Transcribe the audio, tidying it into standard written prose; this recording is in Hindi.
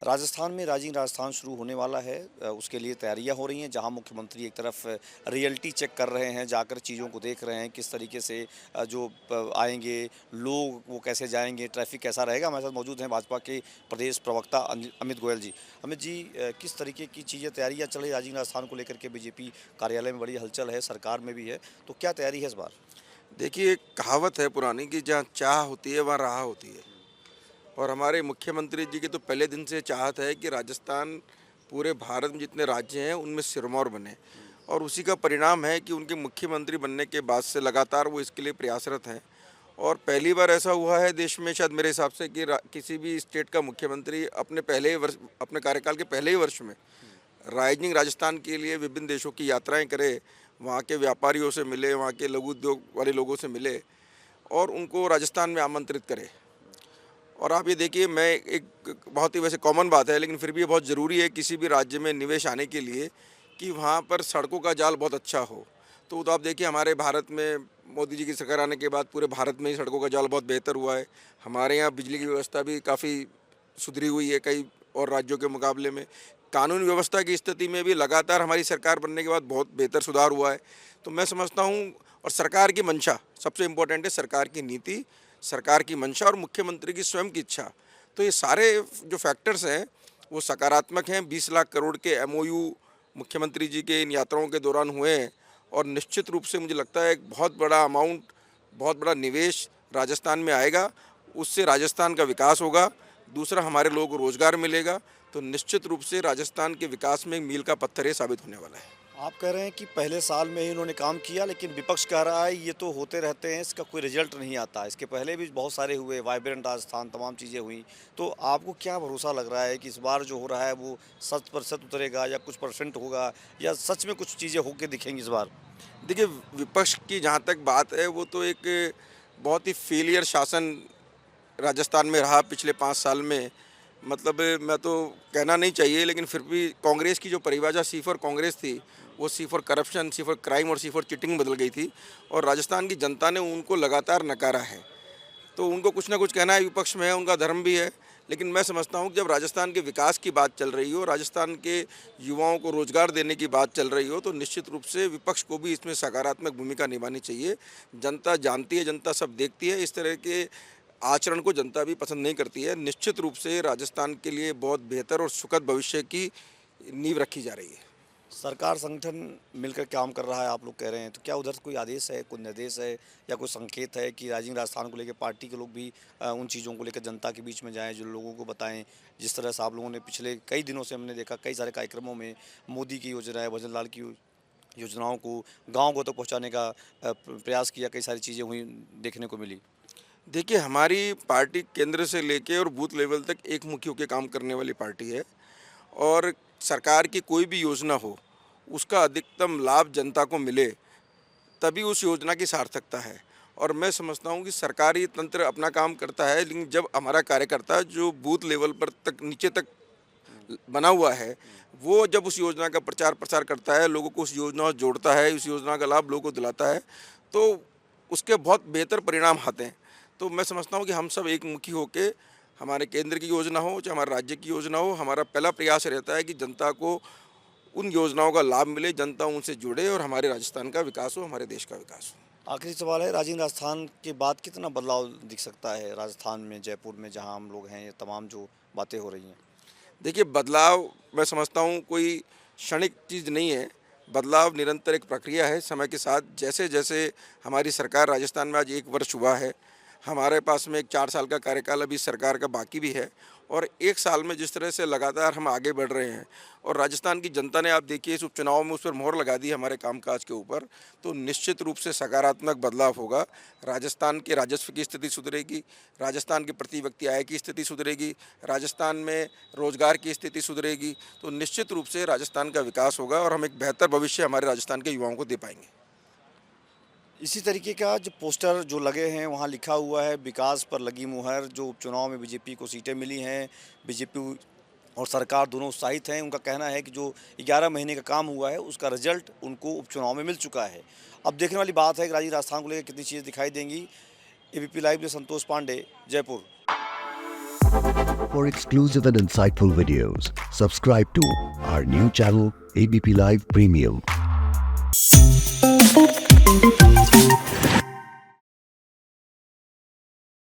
राजस्थान में राइजिंग राजस्थान शुरू होने वाला है। उसके लिए तैयारियां हो रही हैं, जहां मुख्यमंत्री एक तरफ रियलिटी चेक कर रहे हैं, जाकर चीज़ों को देख रहे हैं किस तरीके से जो आएंगे लोग वो कैसे जाएंगे, ट्रैफिक कैसा रहेगा। हमारे साथ मौजूद हैं भाजपा के प्रदेश प्रवक्ता अमित गोयल जी। अमित जी, किस तरीके की चीज़ें तैयारियां चल रही राइजिंग राजस्थान को लेकर के? बीजेपी कार्यालय में बड़ी हलचल है, सरकार में भी है, तो क्या तैयारी है इस बार? देखिए, एक कहावत है पुरानी कि जहाँ चाह होती है वहाँ राह होती है। और हमारे मुख्यमंत्री जी की तो पहले दिन से चाहत है कि राजस्थान पूरे भारत में जितने राज्य हैं उनमें सिरमौर बने। और उसी का परिणाम है कि उनके मुख्यमंत्री बनने के बाद से लगातार वो इसके लिए प्रयासरत हैं। और पहली बार ऐसा हुआ है देश में, शायद मेरे हिसाब से, कि किसी भी स्टेट का मुख्यमंत्री अपने पहले ही वर्ष, अपने कार्यकाल के पहले ही वर्ष में राइजिंग राजस्थान के लिए विभिन्न देशों की यात्राएं करे, वहाँ के व्यापारियों से मिले, वहाँ के लघु उद्योग वाले लोगों से मिले और उनको राजस्थान में आमंत्रित करे। और आप ये देखिए, मैं एक बहुत ही वैसे कॉमन बात है लेकिन फिर भी ये बहुत ज़रूरी है किसी भी राज्य में निवेश आने के लिए कि वहाँ पर सड़कों का जाल बहुत अच्छा हो। तो आप देखिए, हमारे भारत में मोदी जी की सरकार आने के बाद पूरे भारत में ही सड़कों का जाल बहुत बेहतर हुआ है। हमारे यहाँ बिजली की व्यवस्था भी काफ़ी सुधरी हुई है कई और राज्यों के मुकाबले में। कानून व्यवस्था की स्थिति में भी लगातार हमारी सरकार बनने के बाद बहुत बेहतर सुधार हुआ है। तो मैं समझता हूँ, और सरकार की मंशा सबसे इम्पोर्टेंट है, सरकार की नीति, सरकार की मंशा और मुख्यमंत्री की स्वयं की इच्छा। तो ये सारे जो फैक्टर्स हैं वो सकारात्मक हैं। 20 लाख करोड़ के एमओयू मुख्यमंत्री जी के इन यात्राओं के दौरान हुए हैं और निश्चित रूप से मुझे लगता है एक बहुत बड़ा अमाउंट, बहुत बड़ा निवेश राजस्थान में आएगा। उससे राजस्थान का विकास होगा, दूसरा हमारे लोगों को रोज़गार मिलेगा। तो निश्चित रूप से राजस्थान के विकास में एक मील का पत्थर ये साबित होने वाला है। आप कह रहे हैं कि पहले साल में ही उन्होंने काम किया, लेकिन विपक्ष कह रहा है ये तो होते रहते हैं, इसका कोई रिजल्ट नहीं आता। इसके पहले भी बहुत सारे हुए, वाइब्रेंट राजस्थान, तमाम चीज़ें हुई। तो आपको क्या भरोसा लग रहा है कि इस बार जो हो रहा है वो 100% उतरेगा या कुछ परसेंट होगा, या सच में कुछ चीज़ें होके दिखेंगी इस बार? देखिए, विपक्ष की जहाँ तक बात है वो तो एक बहुत ही फेलियर शासन राजस्थान में रहा पिछले 5 साल में। मतलब मैं तो कहना नहीं चाहिए लेकिन फिर भी कांग्रेस की जो परिभाषा सी फॉर कांग्रेस थी, वो C for corruption, C for crime और सी फॉर चीटिंग बदल गई थी। और राजस्थान की जनता ने उनको लगातार नकारा है। तो उनको कुछ ना कुछ कहना है, विपक्ष में है, उनका धर्म भी है। लेकिन मैं समझता हूँ कि जब राजस्थान के विकास की बात चल रही हो, राजस्थान के युवाओं को रोजगार देने की बात चल रही हो, तो निश्चित रूप से विपक्ष को भी इसमें सकारात्मक भूमिका निभानी चाहिए। जनता जानती है, जनता सब देखती है, इस तरह के आचरण को जनता भी पसंद नहीं करती है। निश्चित रूप से राजस्थान के लिए बहुत बेहतर और सुखद भविष्य की नींव रखी जा रही है। सरकार संगठन मिलकर काम कर रहा है, आप लोग कह रहे हैं, तो क्या उधर से कोई आदेश है, कोई निर्देश है या कोई संकेत है कि राइजिंग राजस्थान को लेकर पार्टी के लोग भी उन चीज़ों को लेकर जनता के बीच में जाएं, जो लोगों को बताएं? जिस तरह से आप लोगों ने पिछले कई दिनों से हमने देखा, कई सारे कार्यक्रमों में मोदी की योजनाएं, भजन लाल की योजनाओं को गाँव तक पहुँचाने का प्रयास किया, कई सारी चीज़ें हुई, देखने को मिली। देखिए, हमारी पार्टी केंद्र से लेके और बूथ लेवल तक एक मुखी होकर काम करने वाली पार्टी है। और सरकार की कोई भी योजना हो, उसका अधिकतम लाभ जनता को मिले, तभी उस योजना की सार्थकता है। और मैं समझता हूँ कि सरकारी तंत्र अपना काम करता है, लेकिन जब हमारा कार्यकर्ता जो बूथ लेवल पर तक, नीचे तक बना हुआ है, वो जब उस योजना का प्रचार प्रसार करता है, लोगों को उस योजना से जोड़ता है, उस योजना का लाभ लोगों को दिलाता है, तो उसके बहुत बेहतर परिणाम आते हैं। तो मैं समझता हूँ कि हम सब एक मुखी होके, हमारे केंद्र की योजना हो चाहे हमारे राज्य की योजना हो, हमारा पहला प्रयास रहता है कि जनता को उन योजनाओं का लाभ मिले, जनता उनसे जुड़े और हमारे राजस्थान का विकास हो, हमारे देश का विकास हो। आखिरी सवाल है, राजिंग राजस्थान के बाद कितना बदलाव दिख सकता है राजस्थान में, जयपुर में, जहां हम लोग हैं? ये तमाम जो बातें हो रही हैं। देखिए, बदलाव मैं समझता हूँ कोई क्षणिक चीज़ नहीं है। बदलाव निरंतर एक प्रक्रिया है। समय के साथ जैसे जैसे हमारी सरकार राजस्थान में आज 1 वर्ष हुआ है, हमारे पास में एक 4 साल का कार्यकाल अभी सरकार का बाकी भी है। और 1 साल में जिस तरह से लगातार हम आगे बढ़ रहे हैं और राजस्थान की जनता ने, आप देखिए, इस उपचुनाव में उस पर मोहर लगा दी हमारे कामकाज के ऊपर, तो निश्चित रूप से सकारात्मक बदलाव होगा। राजस्थान के राजस्व की स्थिति सुधरेगी, राजस्थान के प्रति व्यक्ति आय की स्थिति सुधरेगी, राजस्थान में रोजगार की स्थिति सुधरेगी। तो निश्चित रूप से राजस्थान का विकास होगा और हम एक बेहतर भविष्य हमारे राजस्थान के युवाओं को दे पाएंगे। इसी तरीके का जो पोस्टर जो लगे हैं, वहाँ लिखा हुआ है विकास पर लगी मुहर। जो उपचुनाव में बीजेपी को सीटें मिली हैं, बीजेपी और सरकार दोनों उत्साहित हैं। उनका कहना है कि जो 11 महीने का काम हुआ है, उसका रिजल्ट उनको उपचुनाव में मिल चुका है। अब देखने वाली बात है कि राजीव राजस्थान को लेकर कितनी चीज़ें दिखाई देंगी। एबीपी लाइव में Santosh Pandey, Jaipur. For exclusive and insightful videos, subscribe to our new channel ABP Live Premium.